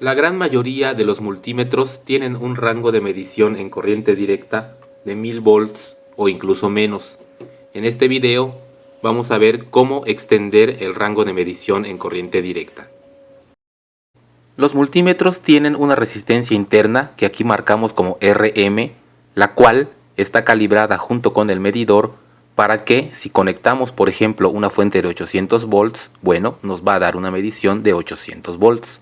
La gran mayoría de los multímetros tienen un rango de medición en corriente directa de 1000 volts o incluso menos. En este video vamos a ver cómo extender el rango de medición en corriente directa. Los multímetros tienen una resistencia interna que aquí marcamos como RM, la cual está calibrada junto con el medidor para que si conectamos por ejemplo una fuente de 800 volts, bueno, nos va a dar una medición de 800 volts.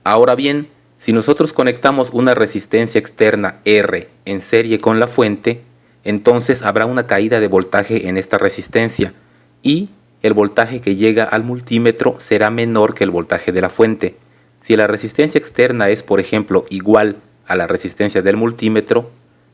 Ahora bien, si nosotros conectamos una resistencia externa R en serie con la fuente, entonces habrá una caída de voltaje en esta resistencia y el voltaje que llega al multímetro será menor que el voltaje de la fuente. Si la resistencia externa es, por ejemplo, igual a la resistencia del multímetro,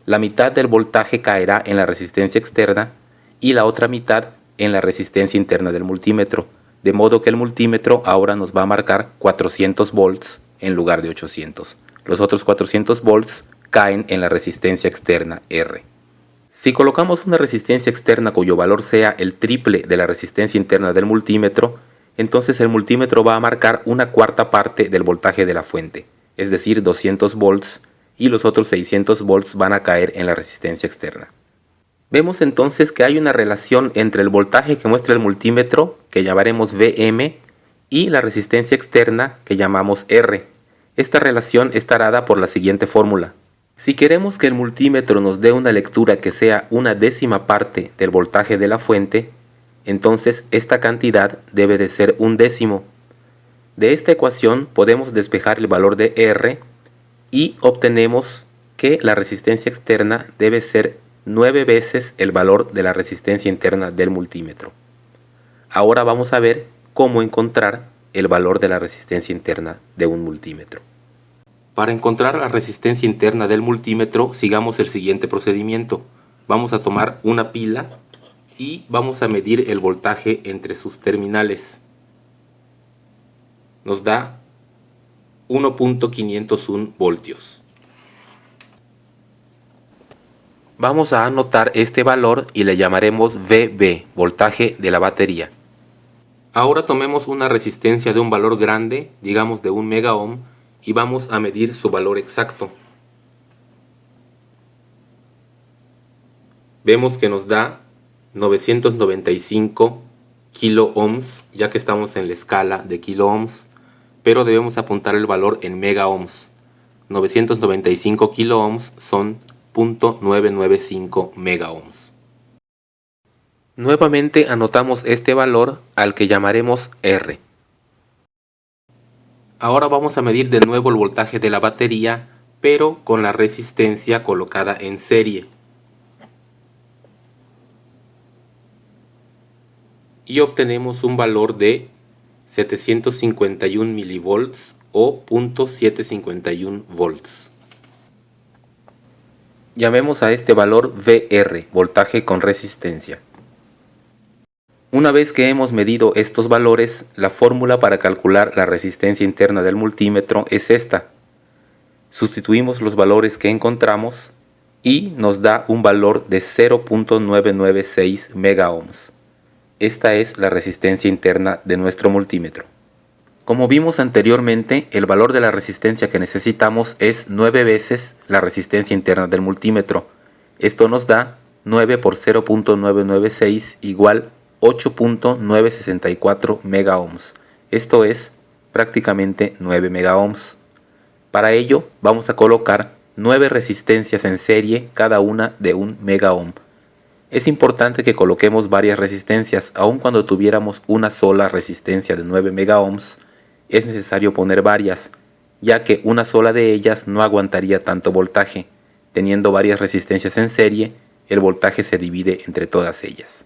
la mitad del voltaje caerá en la resistencia externa y la otra mitad en la resistencia interna del multímetro, de modo que el multímetro ahora nos va a marcar 400 volts en lugar de 800. Los otros 400 volts caen en la resistencia externa R. Si colocamos una resistencia externa cuyo valor sea el triple de la resistencia interna del multímetro, entonces el multímetro va a marcar una cuarta parte del voltaje de la fuente, es decir 200 volts, y los otros 600 volts van a caer en la resistencia externa. Vemos entonces que hay una relación entre el voltaje que muestra el multímetro, que llamaremos Vm, y la resistencia externa, que llamamos R. Esta relación está dada por la siguiente fórmula. Si queremos que el multímetro nos dé una lectura que sea una décima parte del voltaje de la fuente, entonces esta cantidad debe de ser un décimo. De esta ecuación podemos despejar el valor de R y obtenemos que la resistencia externa debe ser 9 veces el valor de la resistencia interna del multímetro. Ahora vamos a ver cómo encontrar el valor de la resistencia interna de un multímetro. Para encontrar la resistencia interna del multímetro, sigamos el siguiente procedimiento. Vamos a tomar una pila y vamos a medir el voltaje entre sus terminales. Nos da 1.501 voltios. Vamos a anotar este valor y le llamaremos VB, voltaje de la batería. Ahora tomemos una resistencia de un valor grande, digamos de 1 megaohm, y vamos a medir su valor exacto. Vemos que nos da 995 kiloohms, ya que estamos en la escala de kiloohms, pero debemos apuntar el valor en megaohms. 995 kiloohms son 0.995 megaohms. Nuevamente anotamos este valor al que llamaremos R. Ahora vamos a medir de nuevo el voltaje de la batería, pero con la resistencia colocada en serie. Y obtenemos un valor de 751 milivolts o 0.751 volts. Llamemos a este valor VR, voltaje con resistencia. Una vez que hemos medido estos valores, la fórmula para calcular la resistencia interna del multímetro es esta. Sustituimos los valores que encontramos y nos da un valor de 0.996 megaohms. Esta es la resistencia interna de nuestro multímetro. Como vimos anteriormente, el valor de la resistencia que necesitamos es 9 veces la resistencia interna del multímetro. Esto nos da 9 por 0.996 igual 8.964 megaohms. Esto es prácticamente 9 megaohms. Para ello vamos a colocar 9 resistencias en serie, cada una de 1 megaohm. Es importante que coloquemos varias resistencias, aun cuando tuviéramos una sola resistencia de 9 megaohms, es necesario poner varias, ya que una sola de ellas no aguantaría tanto voltaje. Teniendo varias resistencias en serie, el voltaje se divide entre todas ellas.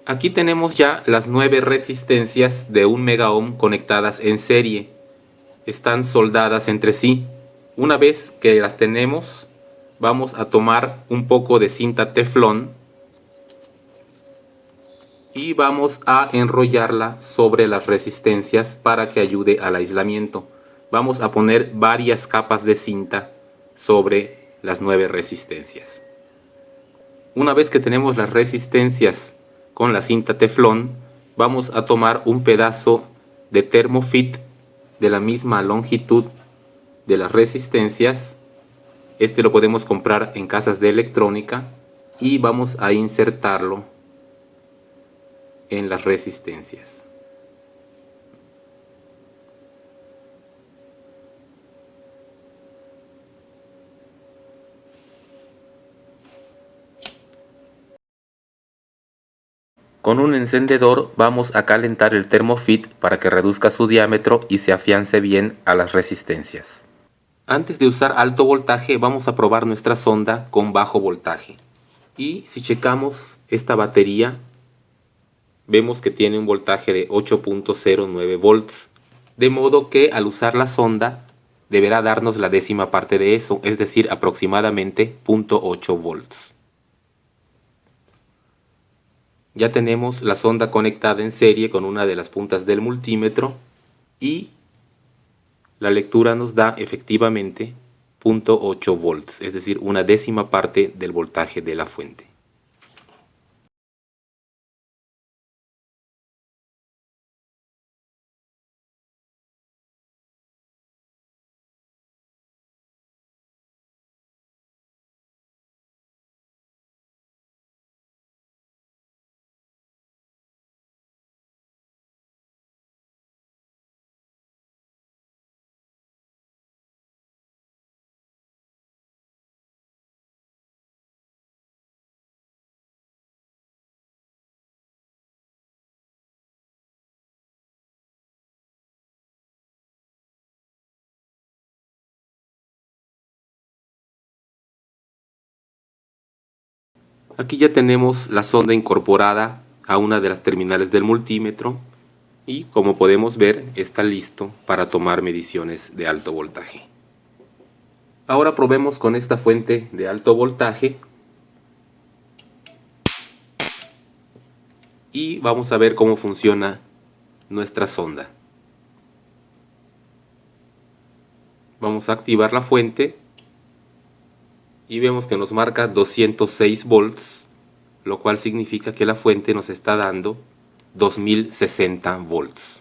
Aquí tenemos ya las 9 resistencias de 1 megaohm conectadas en serie. Están soldadas entre sí. Una vez que las tenemos, vamos a tomar un poco de cinta teflón y vamos a enrollarla sobre las resistencias para que ayude al aislamiento. Vamos a poner varias capas de cinta sobre las 9 resistencias. Una vez que tenemos las resistencias con la cinta teflón, vamos a tomar un pedazo de Thermofit de la misma longitud de las resistencias. Este lo podemos comprar en casas de electrónica y vamos a insertarlo en las resistencias. Con un encendedor vamos a calentar el Thermofit para que reduzca su diámetro y se afiance bien a las resistencias. Antes de usar alto voltaje vamos a probar nuestra sonda con bajo voltaje. Y si checamos esta batería, vemos que tiene un voltaje de 8.09 volts. De modo que al usar la sonda deberá darnos la décima parte de eso, es decir, aproximadamente 0.8 volts. Ya tenemos la sonda conectada en serie con una de las puntas del multímetro y la lectura nos da efectivamente 0.8 volts, es decir, una décima parte del voltaje de la fuente. Aquí ya tenemos la sonda incorporada a una de las terminales del multímetro y como podemos ver está listo para tomar mediciones de alto voltaje. Ahora probemos con esta fuente de alto voltaje y vamos a ver cómo funciona nuestra sonda. Vamos a activar la fuente y vemos que nos marca 206 volts, lo cual significa que la fuente nos está dando 2060 volts.